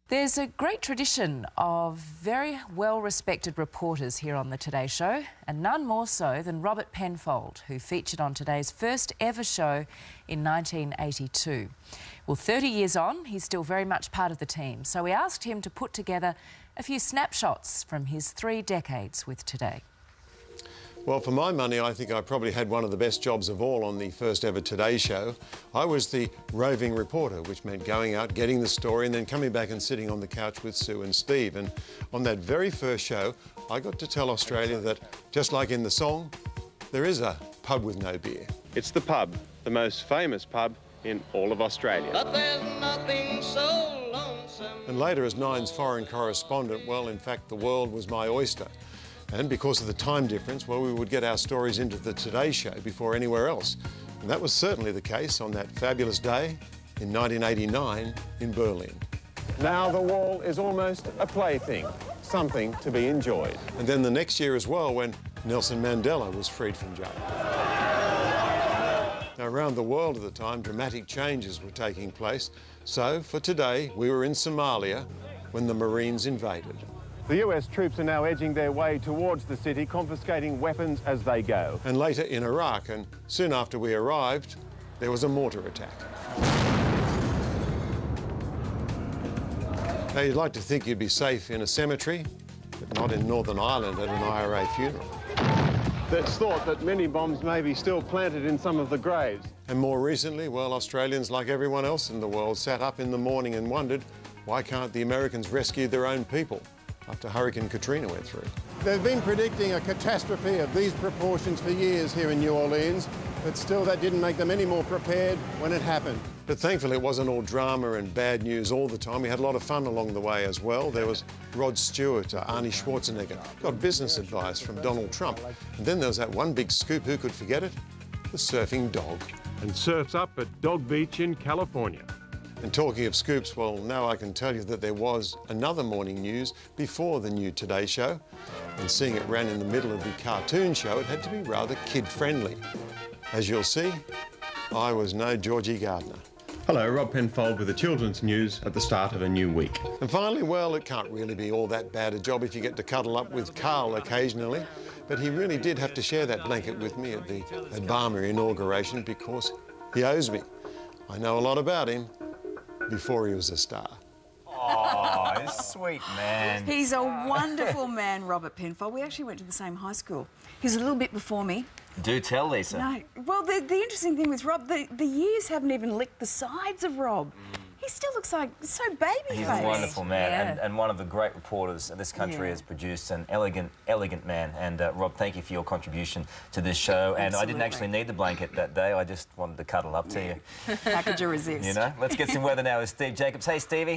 There's a great tradition of very well-respected reporters here on the Today Show, and none more so than Robert Penfold, who featured on Today's first ever show in 1982. Well, 30 years on, he's still very much part of the team, so we asked him to put together a few snapshots from his 3 decades with Today. Well, for my money, I think I probably had one of the best jobs of all on the first ever Today Show. I was the roving reporter, which meant going out, getting the story, and then coming back and sitting on the couch with Sue and Steve. And on that very first show, I got to tell Australia that, just like in the song, there is a pub with no beer. It's the pub, the most famous pub in all of Australia. But there's nothing so lonesome. And later, as Nine's foreign correspondent, well, in fact, the world was my oyster. And because of the time difference, well, we would get our stories into the Today Show before anywhere else. And that was certainly the case on that fabulous day in 1989 in Berlin. Now the wall is almost a plaything, something to be enjoyed. And then the next year as well, when Nelson Mandela was freed from jail. Now, around the world at the time, dramatic changes were taking place. So, for today, we were in Somalia when the Marines invaded. The US troops are now edging their way towards the city, confiscating weapons as they go. And later in Iraq, and soon after we arrived, there was a mortar attack. Now, you'd like to think you'd be safe in a cemetery, but not in Northern Ireland at an IRA funeral. It's thought that many bombs may be still planted in some of the graves. And more recently, well, Australians, like everyone else in the world, sat up in the morning and wondered, why can't the Americans rescue their own people after Hurricane Katrina went through? They've been predicting a catastrophe of these proportions for years here in New Orleans, but still that didn't make them any more prepared when it happened. But thankfully it wasn't all drama and bad news all the time. We had a lot of fun along the way as well. There was Rod Stewart, Arnie Schwarzenegger, got business advice from Donald Trump. And then there was that one big scoop, who could forget it? The surfing dog. And surfs up at Dog Beach in California. And talking of scoops, well, now I can tell you that there was another morning news before the new Today Show. And seeing it ran in the middle of the cartoon show, it had to be rather kid-friendly. As you'll see, I was no Georgie Gardner. Hello, Rob Penfold with the children's news at the start of a new week. And finally, well, it can't really be all that bad a job if you get to cuddle up with Carl occasionally. But he really did have to share that blanket with me at the Obama inauguration because he owes me. I know a lot about him before he was a star. Oh, sweet man. He's a wonderful man, Robert Penfold. We actually went to the same high school. He's a little bit before me. Do tell, Lisa. No. Well, the interesting thing with Rob, the years haven't even licked the sides of Rob. He still looks like so baby-faced. He's a wonderful man, yeah. and one of the great reporters this country has produced, an elegant man. And Rob, thank you for your contribution to this show. And I didn't actually need the blanket that day. I just wanted to cuddle up to you. How could you resist? You know? Let's get some weather now with Steve Jacobs. Hey, Stevie.